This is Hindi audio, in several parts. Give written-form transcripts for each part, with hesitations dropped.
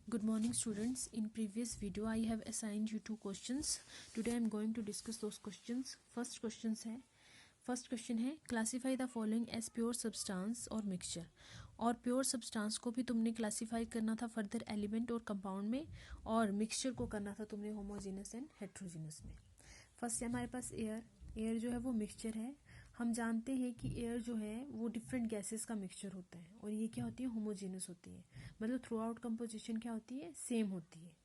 Good morning students. In previous video I have assigned you two questions. Today I am going to discuss those questions. First question है classify the following as pure substance और mixture. और प्योर सब्सटेंस को भी तुमने क्लासीफाई करना था फर्दर एलिमेंट और कंपाउंड में, और मिक्सचर को करना था तुमने होमोजेनस एंड हेट्रोजेनस में. फर्स्ट है हमारे पास एयर जो है वो मिक्सचर है. हम जानते हैं कि एयर जो है वो डिफरेंट गैसेस का मिक्सचर होता है और ये क्या होती है, होमोजेनस होती है. मतलब थ्रू आउट कंपोजिशन क्या होती है, सेम होती है.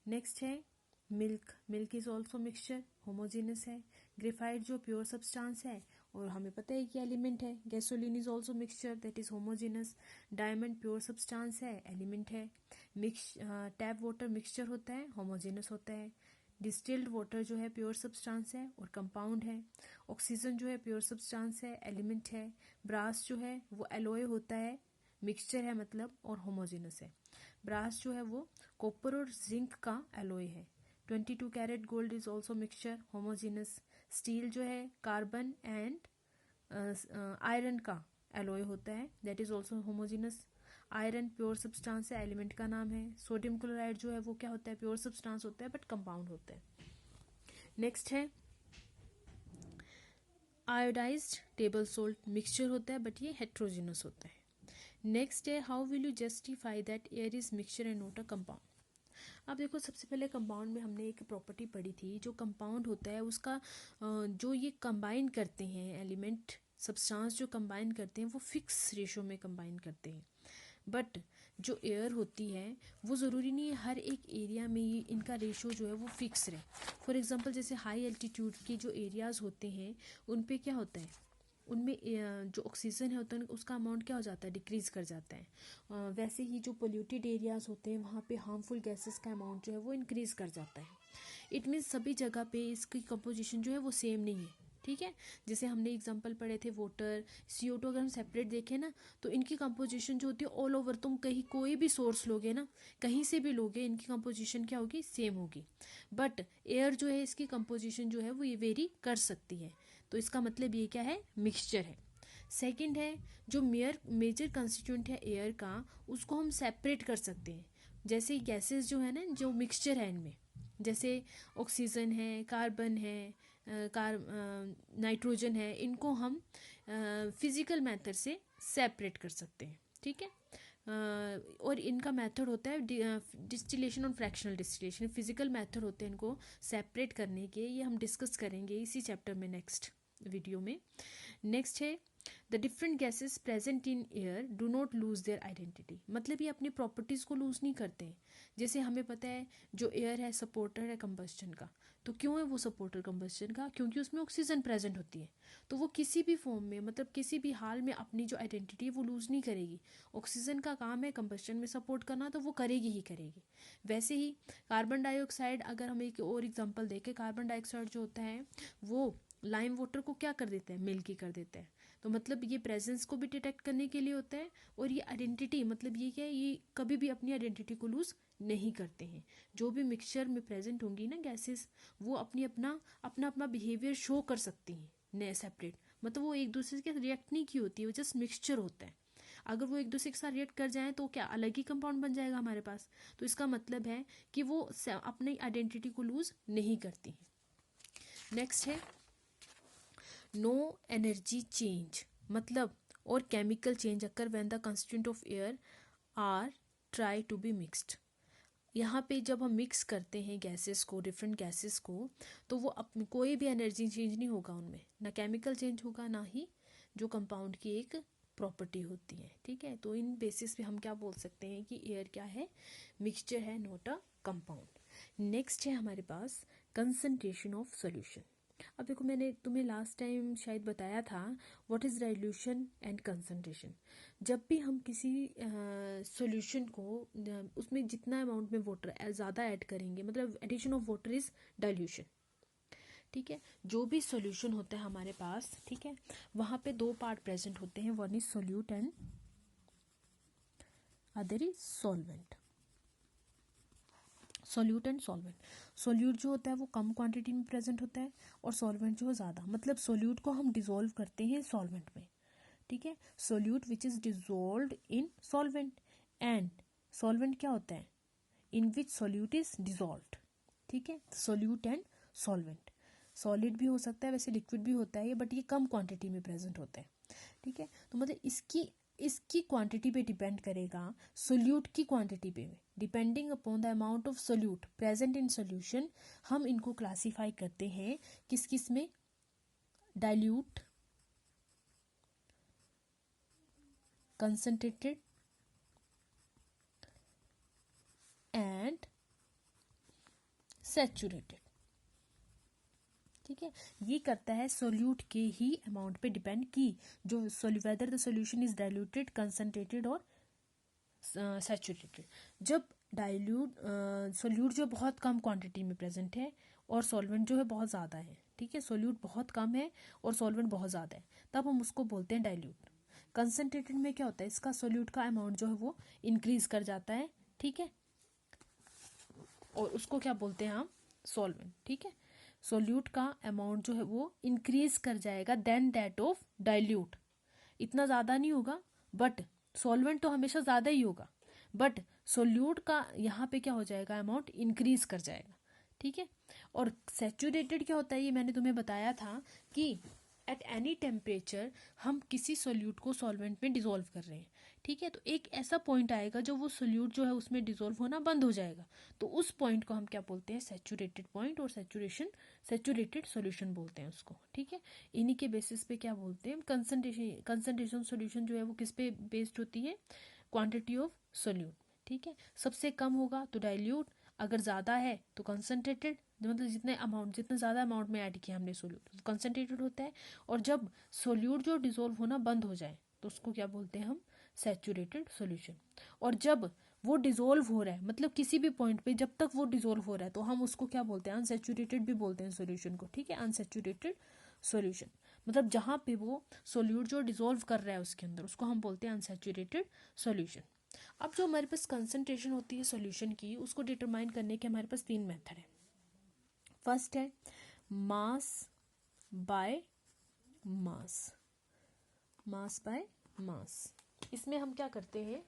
नेक्स्ट है milk is also mixture, homogeneous है. ग्रेफाइट जो प्योर सब्सटेंस है और हमें पता है कि एलिमेंट है. Gasoline is also mixture, that is homogeneous. Diamond pure substance है, एलिमेंट है. टैप वाटर मिक्सचर होता है, होमोजेनस होता है. डिस्टिल्ड वाटर जो है प्योर सब्सटेंस है और कंपाउंड है. ऑक्सीजन जो है प्योर सब्सटेंस है, एलिमेंट है. ब्रास जो है वो एलोय होता है, मिक्सचर है मतलब, और होमोजेनस है. ब्रास जो है वो कॉपर और जिंक का एलोय है. 22 carat gold is also mixture, homogeneous. Steel जो है कार्बन एंड आयरन का एलोय होता है, that is also homogeneous. Iron pure substance है, एलिमेंट का नाम है. सोडियम क्लोराइड जो है वो क्या होता है, प्योर सब्सटेंस होता है बट कंपाउंड होता है. नेक्स्ट है आयोडाइज्ड टेबल सॉल्ट, मिक्सचर होता है बट ये हेट्रोजेनस होता है. नेक्स्ट है how will you justify that air is mixture and not a compound. अब देखो, सबसे पहले कंपाउंड में हमने एक प्रॉपर्टी पढ़ी थी. जो कंपाउंड होता है उसका जो ये कंबाइन करते हैं एलिमेंट सब्सटेंस, जो कंबाइन करते हैं वो फिक्स रेशो में कंबाइन करते हैं. बट जो एयर होती है वो ज़रूरी नहीं है हर एक एरिया में ये इनका रेशो जो है वो फिक्स रहे. फॉर एग्जांपल जैसे हाई एल्टीट्यूड के जो एरियाज़ होते हैं उन पे क्या होता है, उनमें जो ऑक्सीजन है होता है उसका अमाउंट क्या हो जाता है, डिक्रीज़ कर जाता है. वैसे ही जो पोल्यूटेड एरियाज़ होते हैं वहाँ पे हार्मफुल गैसेस का अमाउंट जो है वो इंक्रीज़ कर जाता है. इट मीन्स सभी जगह पे इसकी कंपोजिशन जो है वो सेम नहीं है. ठीक है, जैसे हमने एग्जांपल पढ़े थे वाटर CO2, अगर हम सेपरेट देखें ना तो इनकी कंपोजिशन जो होती है ऑल ओवर, तुम कहीं कोई भी सोर्स लोगे ना, कहीं से भी लोगे, इनकी कंपोजिशन क्या होगी, सेम होगी. बट एयर जो है इसकी कंपोजिशन जो है वो ये वेरी कर सकती है. तो इसका मतलब ये क्या है, मिक्सचर है. सेकंड है जो मेजर कंस्टिट्यूएंट है एयर का, उसको हम सेपरेट कर सकते हैं. जैसे गैसेस जो है ना, जो मिक्सचर है इनमें, जैसे ऑक्सीजन है, कार्बन है, नाइट्रोजन है, इनको हम फिजिकल मेथड से सेपरेट कर सकते हैं. ठीक है, और इनका मेथड होता है डिस्टिलेशन और फ्रैक्शनल डिस्टिलेशन. फिजिकल मेथड होते हैं इनको सेपरेट करने के, ये हम डिस्कस करेंगे इसी चैप्टर में नेक्स्ट वीडियो में. नेक्स्ट है the different gases present in air do not lose their identity. मतलब ये अपनी प्रॉपर्टीज़ को लूज़ नहीं करते हैं. जैसे हमें पता है जो एयर है सपोर्टर है कंबस्टन का. तो क्यों है वो सपोर्टर कंबस्टन का, क्योंकि उसमें ऑक्सीजन प्रेजेंट होती है. तो वो किसी भी फॉर्म में, मतलब किसी भी हाल में अपनी जो आइडेंटिटी है वो लूज़ नहीं करेगी. ऑक्सीजन का काम है कंबस्टन में सपोर्ट करना, तो वो करेगी ही करेगी. वैसे ही कार्बन डाइऑक्साइड, अगर हम एक और एग्जांपल देखें, कार्बन डाइऑक्साइड जो होता है वो लाइम वाटर को क्या कर देते हैं, मिल्की कर देते हैं. तो मतलब ये प्रेजेंस को भी डिटेक्ट करने के लिए होता है, और ये आइडेंटिटी, मतलब ये क्या है, ये कभी भी अपनी आइडेंटिटी को लूज़ नहीं करते हैं. जो भी मिक्सचर में प्रेजेंट होंगी ना गैसेस, वो अपना बिहेवियर शो कर सकती हैं नए सेपरेट. मतलब वो एक दूसरे के रिएक्ट नहीं की होती है, वो जस्ट मिक्सचर होता है. अगर वो एक दूसरे के साथ रिएक्ट कर जाएं तो क्या अलग ही कंपाउंड बन जाएगा हमारे पास. तो इसका मतलब है कि वो अपनी आइडेंटिटी को लूज़ नहीं करती हैं. नेक्स्ट है नो एनर्जी चेंज, मतलब और chemical change occur when the constituent of air are try to be mixed. यहाँ पे जब हम मिक्स करते हैं गैसेस को, डिफरेंट गैसेस को, तो वो कोई भी एनर्जी चेंज नहीं होगा उनमें, ना केमिकल चेंज होगा, ना ही जो कंपाउंड की एक प्रॉपर्टी होती है. ठीक है, तो इन बेसिस पे हम क्या बोल सकते हैं कि एयर क्या है, मिक्सचर है, नॉट अ कंपाउंड. नेक्स्ट है हमारे पास कंसंट्रेशन ऑफ सॉल्यूशन. अब देखो, मैंने तुम्हें लास्ट टाइम शायद बताया था what is dilution and concentration. जब भी हम किसी सॉल्यूशन को उसमें जितना अमाउंट में वाटर ज़्यादा ऐड करेंगे, मतलब addition of water is dilution. ठीक है, जो भी सॉल्यूशन होता है हमारे पास, ठीक है, वहाँ पे दो पार्ट प्रेजेंट होते हैं, one is solute and other is solvent. Solute and solvent. Solute जो होता है वो कम क्वांटिटी में प्रेजेंट होता है और सॉल्वेंट जो है ज़्यादा. मतलब सोल्यूट को हम डिजोल्व करते हैं सॉल्वेंट में. ठीक है, solute which is dissolved in solvent. And solvent क्या होता है, इन विच सोल्यूट इज डिजॉल्व्ड, ठीक है, सोल्यूट एंड सॉल्वेंट, सॉलिड भी हो सकता है वैसे, लिक्विड भी होता है ये, बट ये कम क्वांटिटी में प्रेजेंट होता है, ठीक है। तो मतलब इसकी क्वांटिटी पे डिपेंड करेगा, सोल्यूट की क्वांटिटी पे, depending upon the amount of solute present in solution, हम इनको क्लासीफाई करते हैं किस किस में, डाइल्यूट, कंसंट्रेटेड एंड सैचुरेटेड, ठीक है। ये करता है सोल्यूट के ही अमाउंट पे डिपेंड की, जो whether the solution is diluted, concentrated और सैचुरेटेड। जब सोल्यूट जो बहुत कम क्वांटिटी में प्रेजेंट है और सॉल्वेंट जो है बहुत ज़्यादा है, ठीक है, सोल्यूट बहुत कम है और सॉल्वेंट बहुत ज़्यादा है, तब हम उसको बोलते हैं डाइल्यूट। कंसंट्रेटेड में क्या होता है, इसका सोल्यूट का अमाउंट जो है वो इंक्रीज कर जाता है, ठीक है, और उसको क्या बोलते हैं हम, सॉल्वेंट, ठीक है। सोल्यूट का अमाउंट जो है वो इंक्रीज कर जाएगा देन दैट ऑफ डाइल्यूट, इतना ज़्यादा नहीं होगा, बट सॉल्वेंट तो हमेशा ज़्यादा ही होगा, बट सोल्यूट का यहाँ पे क्या हो जाएगा, अमाउंट इंक्रीज कर जाएगा, ठीक है। और सैचुरेटेड क्या होता है, ये मैंने तुम्हें बताया था कि एट एनी टेम्परेचर हम किसी सोल्यूट को सॉल्वेंट में डिसॉल्व कर रहे हैं, ठीक है, तो एक ऐसा पॉइंट आएगा जो वो सोल्यूट जो है उसमें डिसॉल्व होना बंद हो जाएगा, तो उस पॉइंट को हम क्या बोलते हैं, सैचुरेटेड पॉइंट, और सैचुरेटेड सॉल्यूशन बोलते हैं उसको, ठीक है। इन्हीं के बेसिस पे क्या बोलते हैं, कंसंट्रेशन सॉल्यूशन जो है वो किस पे बेस्ड होती है, क्वांटिटी ऑफ सोल्यूट, ठीक है। सबसे कम होगा तो डाइल्यूट, अगर ज़्यादा है तो कंसंट्रेटेड, मतलब जितने ज़्यादा अमाउंट में ऐड किया हमने सोल्यूट तो कंसंट्रेटेड होता है, और जब सोल्यूट जो डिसॉल्व होना बंद हो जाए तो उसको क्या बोलते हैं हम, सैचुरेटेड सॉल्यूशन। और जब वो डिसॉल्व हो रहा है, मतलब किसी भी पॉइंट पे जब तक वो डिसॉल्व हो रहा है, तो हम उसको क्या बोलते हैं, अनसैचुरेटेड भी बोलते हैं सॉल्यूशन को, ठीक है, अनसैचुरेटेड सॉल्यूशन, मतलब जहाँ पे वो सोल्यूट जो डिसॉल्व कर रहा है उसके अंदर, उसको हम बोलते हैं अनसैचुरेटेड सॉल्यूशन। अब जो हमारे पास कंसंट्रेशन होती है सॉल्यूशन की, उसको डिटरमाइन करने के हमारे पास 3 मेथड है। फर्स्ट है mass by mass, mass by mass. इसमें हम क्या करते हैं,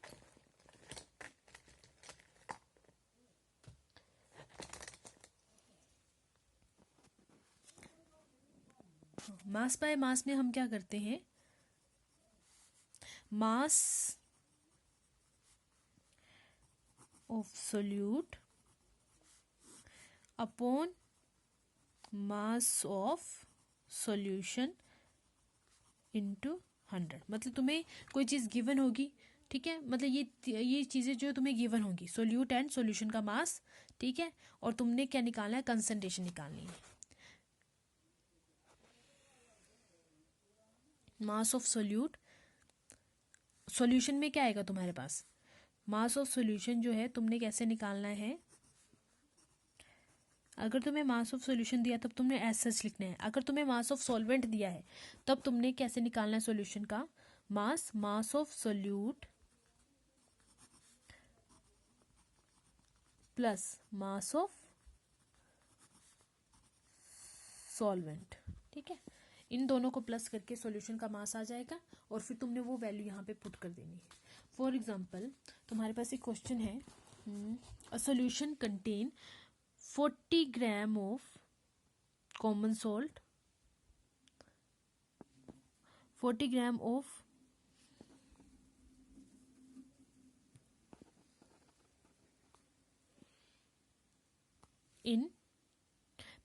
मास बाय मास में हम क्या करते हैं, मास of solute upon mass of solution into 100। मतलब तुम्हें कोई चीज़ गिवन होगी, ठीक है, मतलब ये चीज़ें जो तुम्हें गिवन होगी, सोल्यूट एंड सॉल्यूशन का मास, ठीक है, और तुमने क्या निकालना है, कंसंट्रेशन निकालनी है। मास ऑफ सोल्यूट, सॉल्यूशन में क्या आएगा तुम्हारे पास, मास ऑफ सॉल्यूशन जो है तुमने कैसे निकालना है, अगर तुम्हें मास ऑफ सॉल्यूशन दिया तब तुमने एज सच लिखना है, अगर तुम्हें मास ऑफ सॉल्वेंट दिया है तब तुमने कैसे निकालना है सॉल्यूशन का mass, mass of solute plus mass of solvent, ठीक है, इन दोनों को प्लस करके सॉल्यूशन का मास आ जाएगा, और फिर तुमने वो वैल्यू यहाँ पे पुट कर देनी है। फॉर एग्जांपल तुम्हारे पास एक क्वेश्चन है, a solution contain 40 gram of common salt, 40 gram of in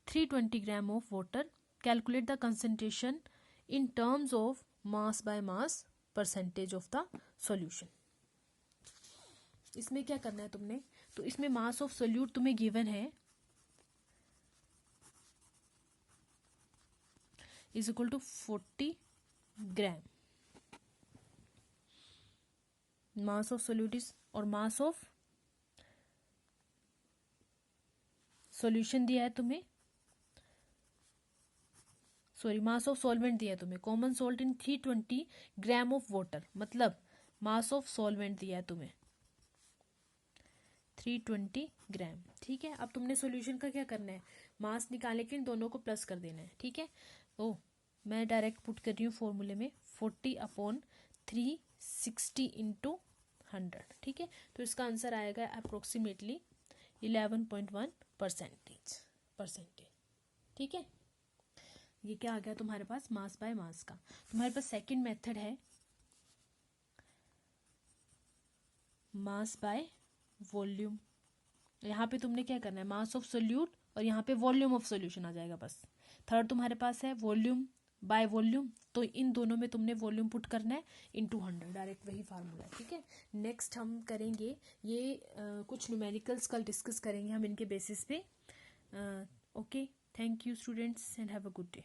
320 gram of water, calculate the concentration in terms of mass by mass percentage of the solution। इसमें क्या करना है तुमने, तो इसमें मास ऑफ सोल्यूट तुम्हें गिवन है इज इक्वल टू 40 ग्राम, मास ऑफ सोल्यूट इज, और मास ऑफ सॉल्यूशन दिया है तुम्हें, सॉरी मास ऑफ सॉल्वेंट दिया है तुम्हें, common salt in 320 gram of water, मतलब मास ऑफ सॉल्वेंट दिया है तुम्हें 320 ग्राम, ठीक है। अब तुमने सॉल्यूशन का क्या करना है, मास निकालने के इन दोनों को प्लस कर देना है, ठीक है। तो मैं डायरेक्ट पुट कर रही हूँ फॉर्मूले में 40/360 इंटू 100, ठीक है। तो इसका आंसर आएगा अप्रोक्सीमेटली 11.1%। ठीक है, ये क्या आ गया तुम्हारे पास, मास बाय मास का। तुम्हारे पास सेकंड मेथड है मास बाय वॉल्यूम। यहाँ पे तुमने क्या करना है, मास ऑफ सोल्यूट और यहाँ पे वॉल्यूम ऑफ सोल्यूशन आ जाएगा बस। थर्ड तुम्हारे पास है वॉल्यूम बाय वॉल्यूम, तो इन दोनों में तुमने वॉल्यूम पुट करना है इनटू 100, डायरेक्ट वही फार्मूला है। ठीक है, नेक्स्ट हम करेंगे ये कुछ न्यूमेरिकल्स कल डिस्कस करेंगे हम इनके बेसिस पे। Okay, thank you students and have a good day.